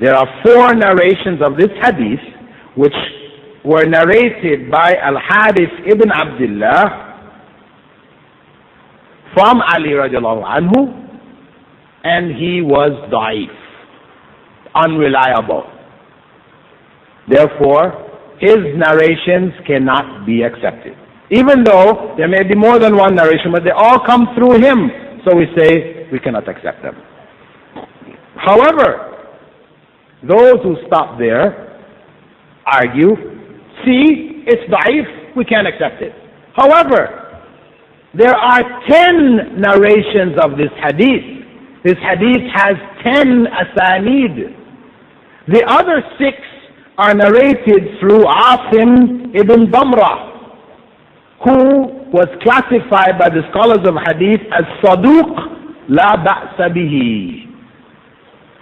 There are four narrations of this hadith which were narrated by Al-Harith ibn Abdullah from Ali radiallahu anhu, and he was da'if, unreliable. Therefore, his narrations cannot be accepted. Even though there may be more than one narration, but they all come through him, so we say we cannot accept them. However, those who stop there argue, see, it's da'if, we can't accept it. However, there are 10 narrations of this hadith. This hadith has 10 asanid. The other 6 are narrated through Asim ibn Damrah, who was classified by the scholars of hadith as Saduq la ba'sa bihi.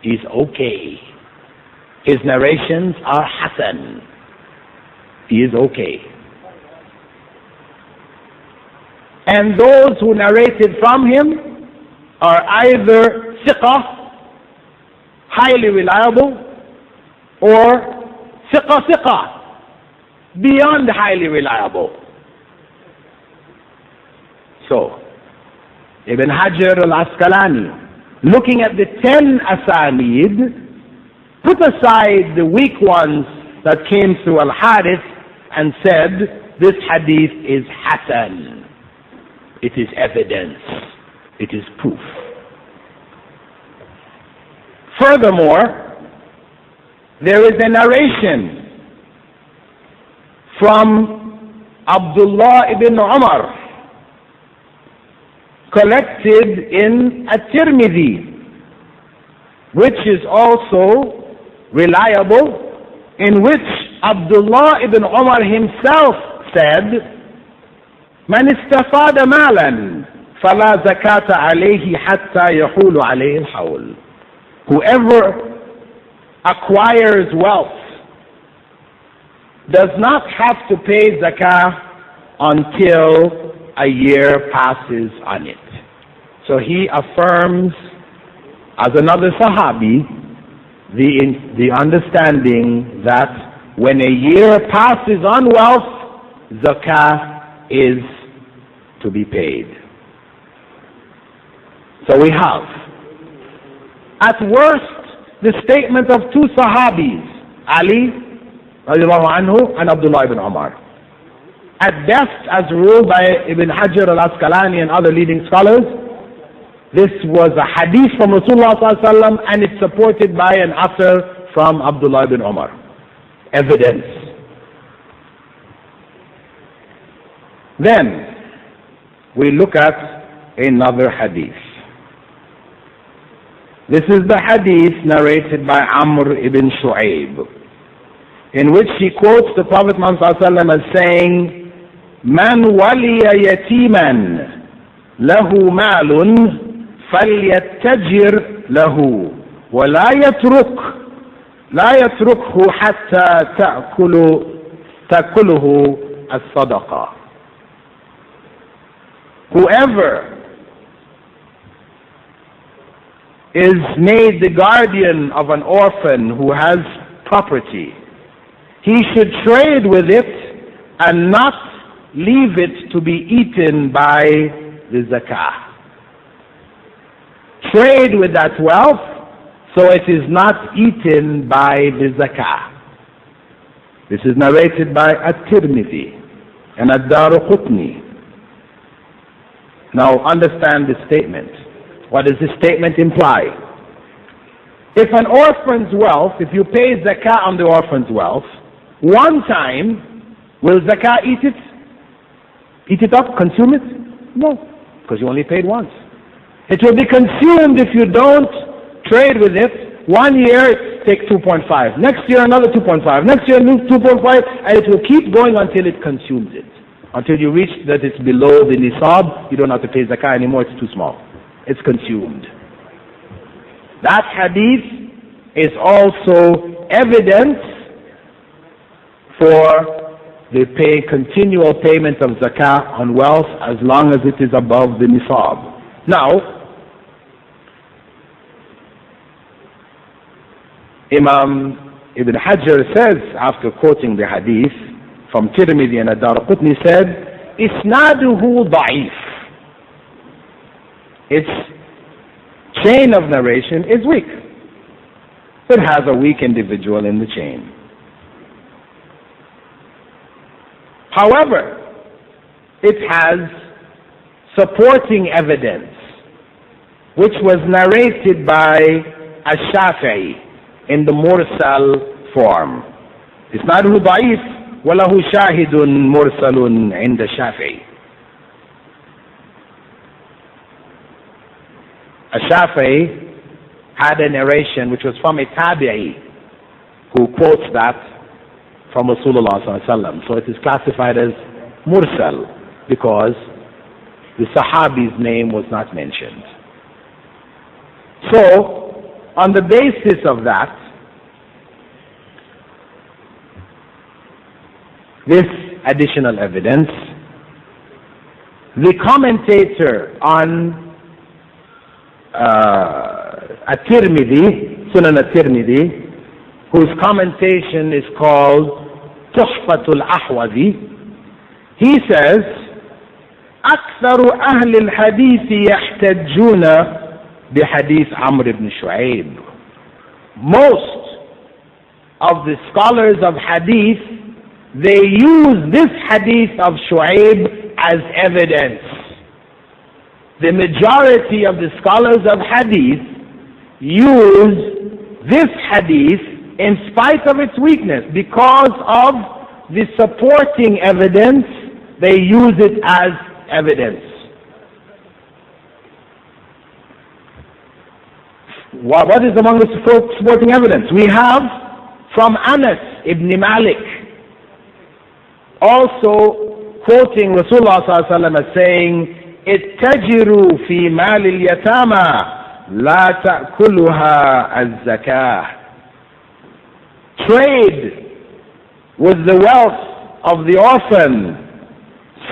He's okay. His narrations are Hasan. He is okay. And those who narrated from him are either thiqah, highly reliable, or thiqah, beyond highly reliable. So, Ibn Hajar al-Asqalani, looking at the 10 asanid, put aside the weak ones that came through Al-Harith and said, this hadith is Hasan. It is evidence. It is proof. Furthermore, there is a narration from Abdullah ibn Umar collected in At-Tirmidhi, which is also reliable, in which Abdullah ibn Umar himself said, من استفاد مالا فلا زكاة عليه حتى يحول عليه الحول. Whoever acquires wealth does not have to pay zakah until a year passes on it. So he affirms, as another Sahabi, the understanding that when a year passes on wealth, zakah is to be paid. So we have, at worst, the statement of two Sahabis, Ali radiallahu anhu and Abdullah ibn Umar. At best, as ruled by Ibn Hajar al-Asqalani and other leading scholars, this was a hadith from Rasulullah sallallahu alaihi wasallam, and it's supported by an author from Abdullah ibn Umar. Evidence. Then, we look at another hadith. This is the hadith narrated by Amr ibn Shu'ayb, in which he quotes the Prophet Muhammad sallallahu alaihi wasallam as saying, من ولي يتيما له مال فليتجر له ولا يتركه حتى تأكله الصدقة. Whoever is made the guardian of an orphan who has property, he should trade with it and not leave it to be eaten by the zakah. Trade with that wealth so it is not eaten by the zakah. This is narrated by At-Tirmidhi and Ad-Daraqutni. Now understand this statement. What does this statement imply? If an orphan's wealth, if you pay zakah on the orphan's wealth, one time, will zakah eat it? Eat it up? Consume it? No, because you only paid once. It will be consumed if you don't trade with it. 1 year, take 2.5. Next year, another 2.5. Next year, 2.5. And it will keep going until it consumes it. Until you reach that it's below the nisab, you don't have to pay zakah anymore, it's too small. It's consumed. That hadith is also evidence for the continual payment of zakah on wealth as long as it is above the nisab. Now, Imam Ibn Hajar says, after quoting the hadith from Tirmidhi and Ad-Darqutni, said, Isnaduhu da'if. Its chain of narration is weak. It has a weak individual in the chain. However, it has supporting evidence, which was narrated by Ash-Shafi'i in the mursal form. Isnaduhu da'if, walahu shahidun mursalun inda Shafi'i. Ash-Shafi'i had a narration which was from a tabi'i who quotes that from Rasulullah sallallahu alaihi wasallam. So it is classified as mursal because the sahabi's name was not mentioned. So, on the basis of that, this additional evidence, the commentator on At-Tirmidhi, Sunan At-Tirmidhi, whose commentation is called Tuhfatul Ahwazi, he says, أكثر أهل الحديث يحتجون بحديث عمرو بن شعيب. Most of the scholars of hadith, they use this hadith of Shu'aib as evidence. The majority of the scholars of hadith use this hadith in spite of its weakness. Because of the supporting evidence, they use it as evidence. What is among the supporting evidence? We have from Anas ibn Malik, also quoting Rasulullah sallallahu alaihi wasallam as saying, اتجروا في مال اليتامى لا تأكلها الزكاة. Trade with the wealth of the orphan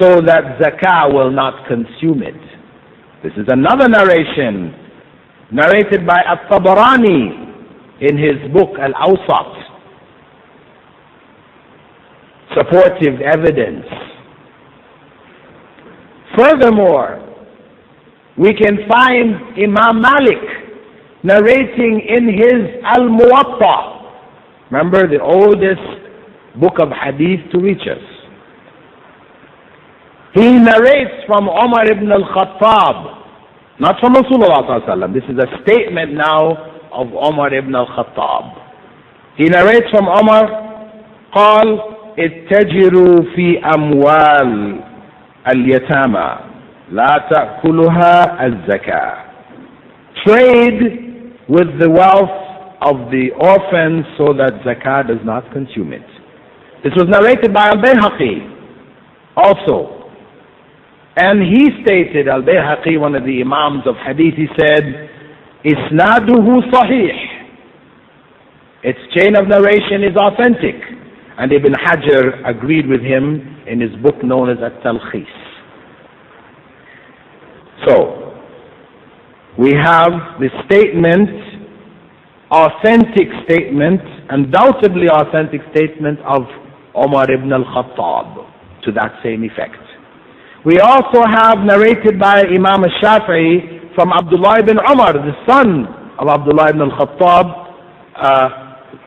so that zakah will not consume it. This is another narration narrated by At-Tabarani in his book Al-Awsat. Supportive evidence. Furthermore, we can find Imam Malik narrating in his Al-Muwatta. Remember, the oldest book of hadith to reach us. He narrates from Umar ibn al-Khattab, not from Rasulullah sallallahu alaihi wasallam. This is a statement now of Umar ibn al-Khattab. He narrates from Umar, قال اتجروا في أموال اليتامى لا تأكلها الزكاة. Trade with the wealth of the orphans so that zakah does not consume it. This was narrated by Al-Bayhaqi also. And he stated, Al-Bayhaqi, one of the Imams of Hadith, he said, Isnaduhu sahih. Its chain of narration is authentic. And Ibn Hajar agreed with him in his book known as At-Talkhis. So, we have the statement, authentic statement, undoubtedly authentic statement of Umar ibn al-Khattab to that same effect. We also have narrated by Imam al-Shafi'i from Abdullah ibn Umar, the son of Abdullah ibn al-Khattab.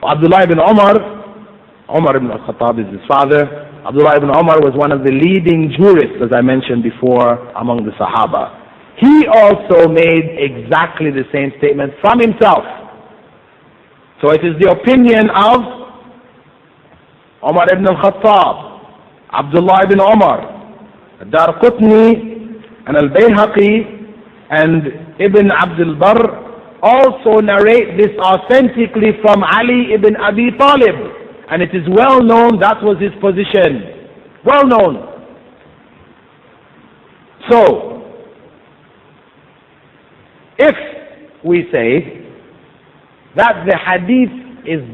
Abdullah ibn Umar ibn al-Khattab is his father. Abdullah ibn Umar was one of the leading jurists, as I mentioned before, among the Sahaba. He also made exactly the same statement from himself. So it is the opinion of Umar ibn al-Khattab, Abdullah ibn Umar, Ad-Darqutni, and Al-Bayhaqi, and Ibn Abdul Barr also narrate this authentically from Ali ibn Abi Talib. And it is well known that was his position. Well known. So, if we say that the hadith is